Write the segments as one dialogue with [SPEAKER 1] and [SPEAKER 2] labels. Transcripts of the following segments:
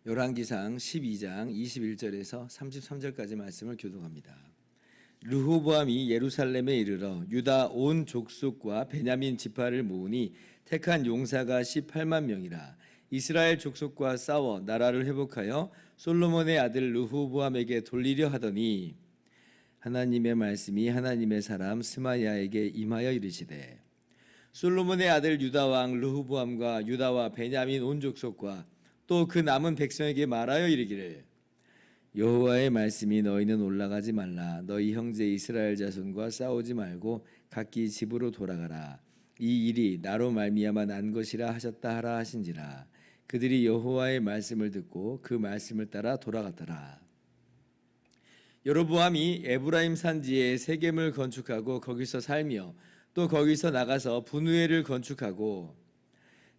[SPEAKER 1] 열왕기상 12장 21절에서 33절까지 말씀을 교독합니다. 르호보암이 예루살렘에 이르러 유다 온 족속과 베냐민 지파를 모으니 택한 용사가 18만 명이라. 이스라엘 족속과 싸워 나라를 회복하여 솔로몬의 아들 르호보암에게 돌리려 하더니 하나님의 말씀이 하나님의 사람 스마야에게 임하여 이르시되 솔로몬의 아들 유다 왕 르호보암과 유다와 베냐민 온 족속과 또 그 남은 백성에게 말하여 이르기를 여호와의 말씀이 너희는 올라가지 말라. 너희 형제 이스라엘 자손과 싸우지 말고 각기 집으로 돌아가라. 이 일이 나로 말미암아 난 것이라 하셨다 하라 하신지라. 그들이 여호와의 말씀을 듣고 그 말씀을 따라 돌아갔더라. 여로보암이 에브라임 산지에 세겜을 건축하고 거기서 살며 또 거기서 나가서 분우엘을 건축하고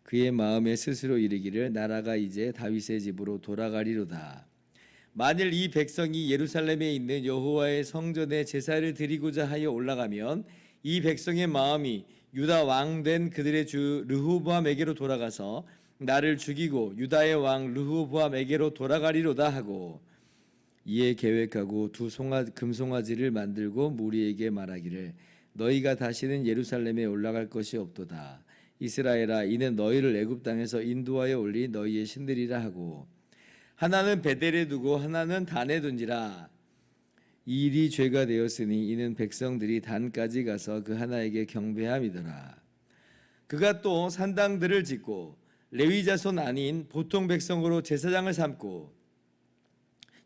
[SPEAKER 1] 그의 마음에 스스로 이르기를 나라가 이제 다윗의 집으로 돌아가리로다. 만일 이 백성이 예루살렘에 있는 여호와의 성전에 제사를 드리고자 하여 올라가면 이 백성의 마음이 유다 왕 된 그들의 주 르호보암에게로 돌아가서 나를 죽이고 유다의 왕 르호보암에게로 돌아가리로다 하고 이에 계획하고 두 금송아지를 만들고 무리에게 말하기를 너희가 다시는 예루살렘에 올라갈 것이 없도다. 이스라엘아 이는 너희를 애굽 땅에서 인도하여 올린 너희의 신들이라 하고 하나는 베델에 두고 하나는 단에 둔지라. 이 일이 죄가 되었으니 이는 백성들이 단까지 가서 그 하나에게 경배함이더라. 그가 또 산당들을 짓고 레위 자손 아닌 보통 백성으로 제사장을 삼고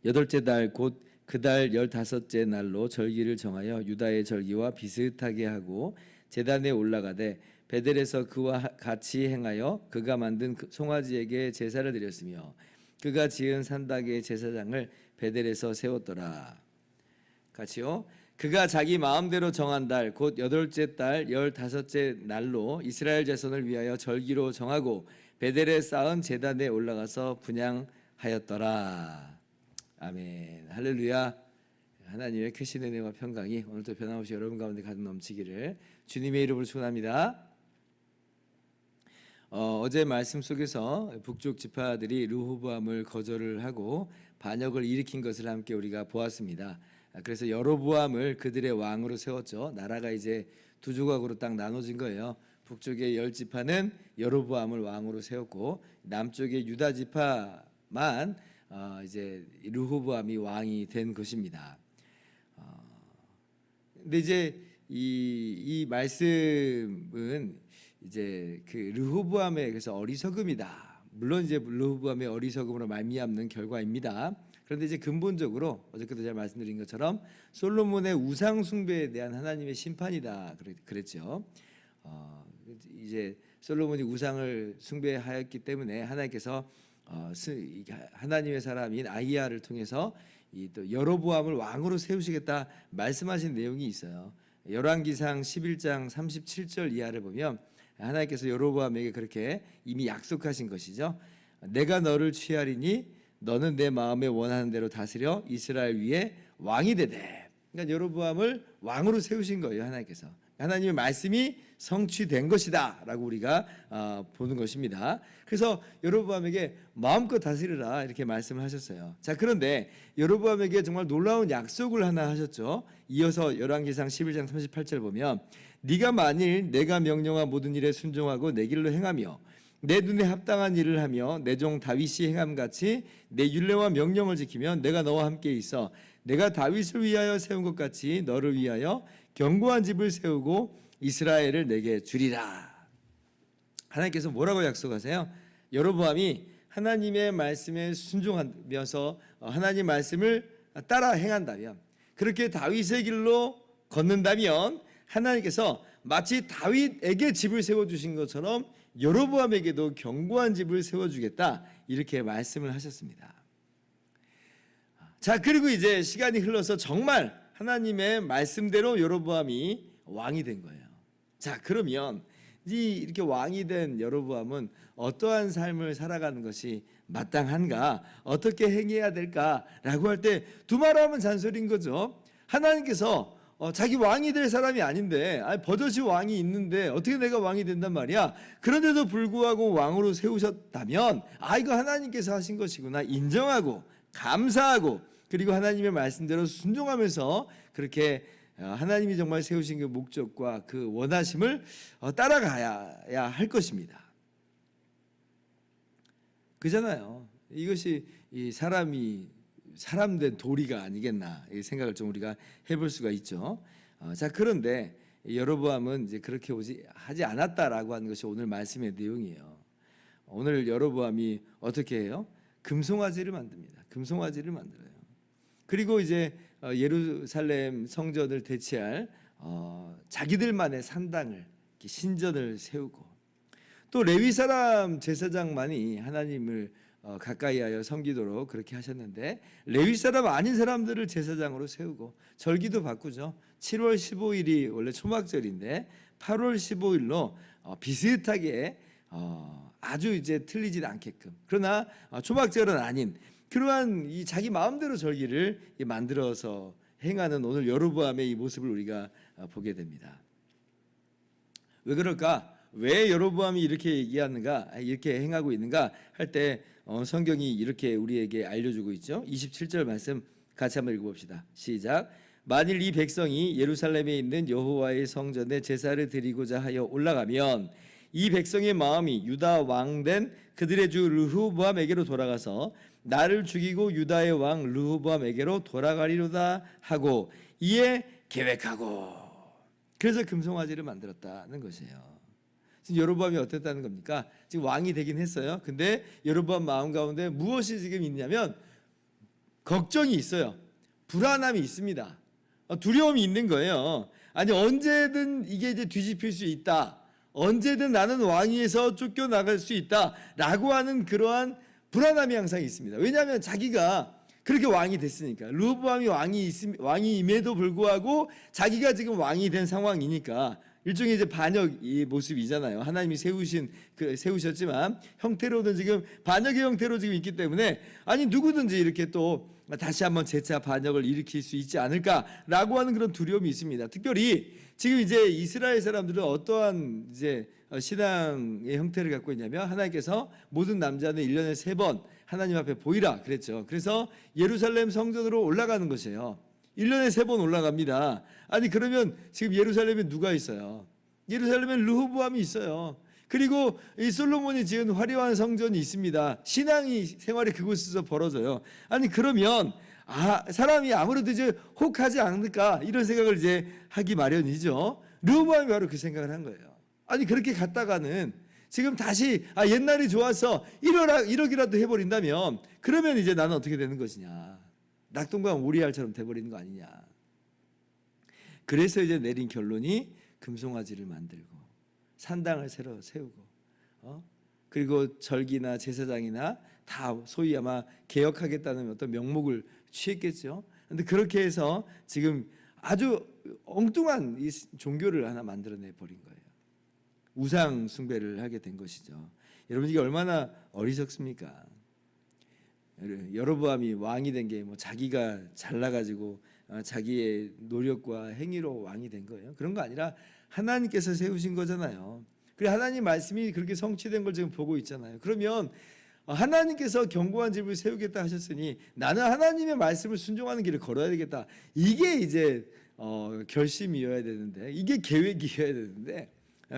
[SPEAKER 1] 여덟째 달 곧 그 달 15째 날로 절기를 정하여 유다의 절기와 비슷하게 하고 제단에 올라가되 베델에서 그와 같이 행하여 그가 만든 송아지에게 제사를 드렸으며 그가 지은 산당의 제사장을 베델에서 세웠더라. 같이요. 그가 자기 마음대로 정한 달 곧 여덟째 달 15째 날로 이스라엘 자손을 위하여 절기로 정하고 베델에 쌓은 제단에 올라가서 분향하였더라. 아멘. 할렐루야. 하나님의 크신 은혜와 평강이 오늘도 변함없이 여러분 가운데 가득 넘치기를 주님의 이름으로 축원합니다. 어제 말씀 속에서 북쪽 지파들이 르호보암을 거절을 하고 반역을 일으킨 것을 함께 우리가 보았습니다. 그래서 여로보암을 그들의 왕으로 세웠죠. 나라가 이제 두 조각으로 딱 나눠진 거예요. 북쪽의 10지파는 여로보암을 왕으로 세웠고 남쪽의 유다 지파만 이제 르호보암이 왕이 된 것입니다. 근데 이제 이 말씀은 이제 그 르호보암의 그래서 어리석음이다. 물론 이제 르호보암의 어리석음으로 말미암는 결과입니다. 그런데 이제 근본적으로 어저께도 제가 말씀드린 것처럼 솔로몬의 우상 숭배에 대한 하나님의 심판이다 그랬죠. 이제 솔로몬이 우상을 숭배하였기 때문에 하나님께서 하나님의 사람인 아히야를 통해서 또 여로보암을 왕으로 세우시겠다 말씀하신 내용이 있어요. 열왕기상 11장 37절 이하를 보면 하나님께서 여로보암에게 그렇게 이미 약속하신 것이죠. 내가 너를 취하리니 너는 내 마음에 원하는 대로 다스려 이스라엘 위에 왕이 되되. 그러니까 여로보암을 왕으로 세우신 거예요. 하나님께서. 하나님의 말씀이 성취된 것이다 라고 우리가 보는 것입니다. 그래서 여로보암에게 마음껏 다스리라 이렇게 말씀을 하셨어요. 자, 그런데 여로보암에게 정말 놀라운 약속을 하나 하셨죠. 이어서 열왕기상 11장 38절 보면 네가 만일 내가 명령한 모든 일에 순종하고 내 길로 행하며 내 눈에 합당한 일을 하며 내 종 다윗이 행함같이 내 율례와 명령을 지키면 내가 너와 함께 있어 내가 다윗을 위하여 세운 것 같이 너를 위하여 견고한 집을 세우고 이스라엘을 내게 주리라. 하나님께서 뭐라고 약속하세요? 여로보암이 하나님의 말씀에 순종하면서 하나님 말씀을 따라 행한다면, 그렇게 다윗의 길로 걷는다면 하나님께서 마치 다윗에게 집을 세워주신 것처럼 여로보암에게도 견고한 집을 세워주겠다 이렇게 말씀을 하셨습니다. 자, 그리고 이제 시간이 흘러서 정말 하나님의 말씀대로 여로보암이 왕이 된 거예요. 자, 그러면 이렇게 왕이 된 여로보암은 어떠한 삶을 살아가는 것이 마땅한가, 어떻게 행해야 될까라고 할 때 두말하면 잔소리인 거죠. 하나님께서 자기 왕이 될 사람이 아닌데, 버젓이 왕이 있는데 어떻게 내가 왕이 된단 말이야. 그런데도 불구하고 왕으로 세우셨다면 이거 하나님께서 하신 것이구나 인정하고 감사하고, 그리고 하나님의 말씀대로 순종하면서 그렇게 하나님이 정말 세우신 그 목적과 그 원하심을 따라가야 할 것입니다. 그잖아요. 이것이 이 사람된 도리가 아니겠나, 이 생각을 좀 우리가 해볼 수가 있죠. 자, 그런데 여로보암은 이제 그렇게 하지 않았다라고 하는 것이 오늘 말씀의 내용이에요. 오늘 여로보암이 어떻게 해요? 금송아지를 만듭니다. 금송아지를 만들어요. 그리고 이제 예루살렘 성전을 대체할 자기들만의 산당을, 신전을 세우고, 또 레위 사람 제사장만이 하나님을 가까이하여 섬기도록 그렇게 하셨는데, 레위 사람 아닌 사람들을 제사장으로 세우고 절기도 바꾸죠. 7월 15일이 원래 초막절인데 8월 15일로 비슷하게 아주 이제 틀리진 않게끔, 그러나 초막절은 아닌 그러한 이 자기 마음대로 절기를 만들어서 행하는 오늘 여로보암의 이 모습을 우리가 보게 됩니다. 왜 그럴까? 왜 여로보암이 이렇게 얘기하는가, 이렇게 행하고 있는가 할 때 성경이 이렇게 우리에게 알려주고 있죠. 27절 말씀 같이 한번 읽어봅시다. 시작. 만일 이 백성이 예루살렘에 있는 여호와의 성전에 제사를 드리고자 하여 올라가면 이 백성의 마음이 유다 왕된 그들의 주 르호보암에게로 돌아가서 나를 죽이고 유다의 왕 르호보암에게로 돌아가리로다 하고 이에 계획하고, 그래서 금송아지를 만들었다는 것이에요. 지금 여로보암이 어땠다는 겁니까? 지금 왕이 되긴 했어요. 근데 여로보암 마음 가운데 무엇이 지금 있냐면 걱정이 있어요. 불안함이 있습니다. 두려움이 있는 거예요. 아니, 언제든 이게 이제 뒤집힐 수 있다, 언제든 나는 왕위에서 쫓겨나갈 수 있다라고 하는 그러한 불안함이 항상 있습니다. 왜냐하면 자기가 그렇게 왕이 됐으니까. 르호보암이 왕이임에도 불구하고 자기가 지금 왕이 된 상황이니까 일종의 이제 반역의 모습이잖아요. 하나님이 세우셨지만 형태로는 지금 반역의 형태로 지금 있기 때문에, 아니 누구든지 이렇게 또 다시 한번 재차 반역을 일으킬 수 있지 않을까라고 하는 그런 두려움이 있습니다. 특별히 지금 이제 이스라엘 사람들은 어떠한 이제 신앙의 형태를 갖고 있냐면, 하나님께서 모든 남자는 1년에 3번 하나님 앞에 보이라 그랬죠. 그래서 예루살렘 성전으로 올라가는 것이에요. 1년에 3번 올라갑니다. 아니 그러면 지금 예루살렘에 누가 있어요? 예루살렘에 르호보암이 있어요. 그리고 이 솔로몬이 지은 화려한 성전이 있습니다. 신앙이 생활이 그곳에서 벌어져요. 아니 그러면 사람이 아무래도 이제 혹하지 않을까, 이런 생각을 이제 하기 마련이죠. 르호보암이 바로 그 생각을 한 거예요. 아니 그렇게 갔다가는 지금 다시 옛날이 좋아서 이러기라도 해버린다면, 그러면 이제 나는 어떻게 되는 것이냐, 낙동강 오리알처럼 돼버리는 거 아니냐. 그래서 이제 내린 결론이 금송아지를 만들고 산당을 새로 세우고 그리고 절기나 제사장이나 다 소위 아마 개혁하겠다는 어떤 명목을 취했겠죠. 그런데 그렇게 해서 지금 아주 엉뚱한 이 종교를 하나 만들어내 버린 거예요. 우상 숭배를 하게 된 것이죠. 여러분 이게 얼마나 어리석습니까? 여로보암이 왕이 된 게 뭐 자기가 잘나가지고 자기의 노력과 행위로 왕이 된 거예요. 그런 거 아니라 하나님께서 세우신 거잖아요. 그리고 하나님 말씀이 그렇게 성취된 걸 지금 보고 있잖아요. 그러면 하나님께서 견고한 집을 세우겠다 하셨으니 나는 하나님의 말씀을 순종하는 길을 걸어야 되겠다. 이게 이제 결심이어야 되는데, 이게 계획이어야 되는데,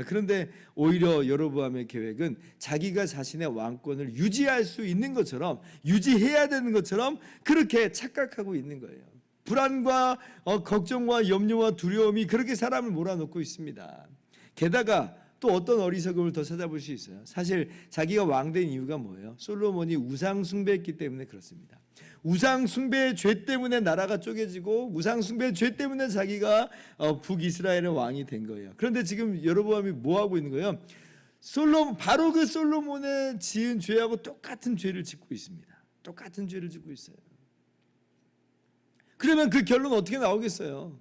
[SPEAKER 1] 그런데 오히려 여로보암의 계획은 자기가 자신의 왕권을 유지할 수 있는 것처럼, 유지해야 되는 것처럼 그렇게 착각하고 있는 거예요. 불안과 걱정과 염려와 두려움이 그렇게 사람을 몰아넣고 있습니다. 게다가 또 어떤 어리석음을 더 찾아볼 수 있어요. 사실 자기가 왕된 이유가 뭐예요? 솔로몬이 우상 숭배했기 때문에 그렇습니다. 우상 숭배의 죄 때문에 나라가 쪼개지고 우상 숭배의 죄 때문에 자기가 북이스라엘의 왕이 된 거예요. 그런데 지금 여로보암이 뭐 하고 있는 거예요? 바로 그 솔로몬의 지은 죄하고 똑같은 죄를 짓고 있습니다. 똑같은 죄를 짓고 있어요. 그러면 그 결론 어떻게 나오겠어요?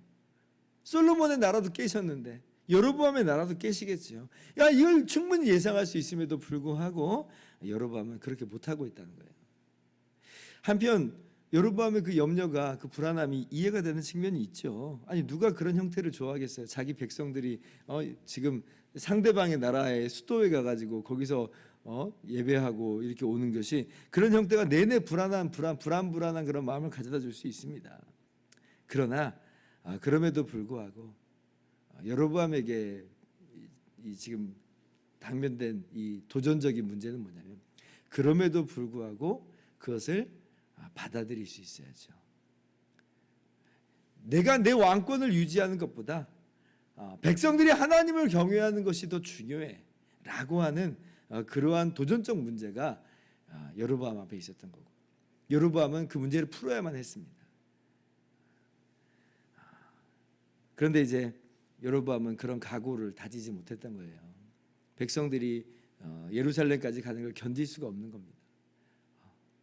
[SPEAKER 1] 솔로몬의 나라도 깨셨는데 여로보암의 나라도 깨시겠죠. 야, 이걸 충분히 예상할 수 있음에도 불구하고 여로보암은 그렇게 못하고 있다는 거예요. 한편 여로보암의 그 염려가, 그 불안함이 이해가 되는 측면이 있죠. 아니, 누가 그런 형태를 좋아하겠어요? 자기 백성들이 지금 상대방의 나라의 수도에 가가지고 거기서 예배하고 이렇게 오는 것이, 그런 형태가 내내 불안한 그런 마음을 가져다 줄 수 있습니다. 그러나 그럼에도 불구하고 여로보암에게 이 지금 당면된 이 도전적인 문제는 뭐냐면, 그럼에도 불구하고 그것을 받아들일 수 있어야죠. 내가 내 왕권을 유지하는 것보다 백성들이 하나님을 경외하는 것이 더 중요해 라고 하는 그러한 도전적 문제가 여로보암 앞에 있었던 거고, 여로보암은 그 문제를 풀어야만 했습니다. 그런데 이제 여로보암은 그런 각오를 다지지 못했던 거예요. 백성들이 예루살렘까지 가는 걸 견딜 수가 없는 겁니다.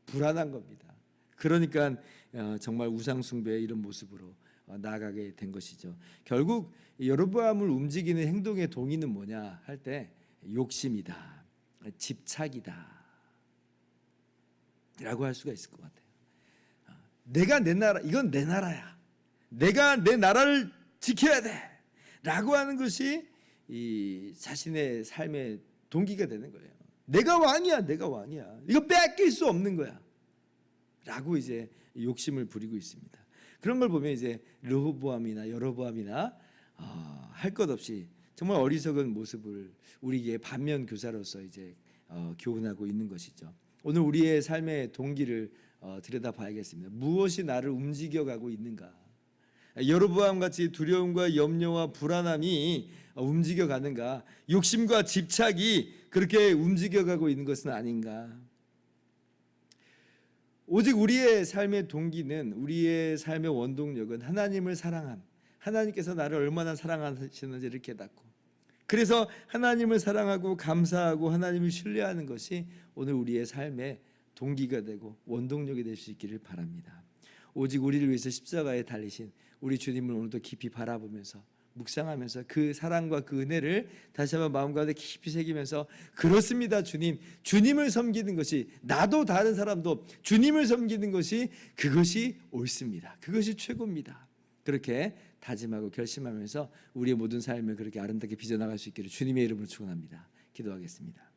[SPEAKER 1] 불안한 겁니다. 그러니까 정말 우상 숭배의 이런 모습으로 나아가게 된 것이죠. 결국 여로보암을 움직이는 행동의 동의는 뭐냐 할 때, 욕심이다, 집착이다 라고 할 수가 있을 것 같아요. 내가 내 나라, 이건 내 나라야, 내가 내 나라를 지켜야 돼 라고 하는 것이 이 자신의 삶의 동기가 되는 거예요. 내가 왕이야, 이거 뺏길 수 없는 거야 라고 이제 욕심을 부리고 있습니다. 그런 걸 보면 이제 르호보암이나 여로보암이나 할 것 없이 정말 어리석은 모습을 우리에게 반면 교사로서 이제 교훈하고 있는 것이죠. 오늘 우리의 삶의 동기를 들여다봐야겠습니다. 무엇이 나를 움직여가고 있는가? 여로보암 같이 두려움과 염려와 불안함이 움직여가는가? 욕심과 집착이 그렇게 움직여가고 있는 것은 아닌가? 오직 우리의 삶의 동기는, 우리의 삶의 원동력은 하나님을 사랑함, 하나님께서 나를 얼마나 사랑하시는지를 깨닫고, 그래서 하나님을 사랑하고 감사하고 하나님을 신뢰하는 것이 오늘 우리의 삶의 동기가 되고 원동력이 될 수 있기를 바랍니다. 오직 우리를 위해서 십자가에 달리신 우리 주님을 오늘도 깊이 바라보면서 묵상하면서 그 사랑과 그 은혜를 다시 한번 마음 가운데 깊이 새기면서, 그렇습니다 주님, 주님을 섬기는 것이, 나도 다른 사람도 주님을 섬기는 것이, 그것이 옳습니다, 그것이 최고입니다, 그렇게 다짐하고 결심하면서 우리의 모든 삶을 그렇게 아름답게 빚어나갈 수 있기를 주님의 이름으로 축원합니다. 기도하겠습니다.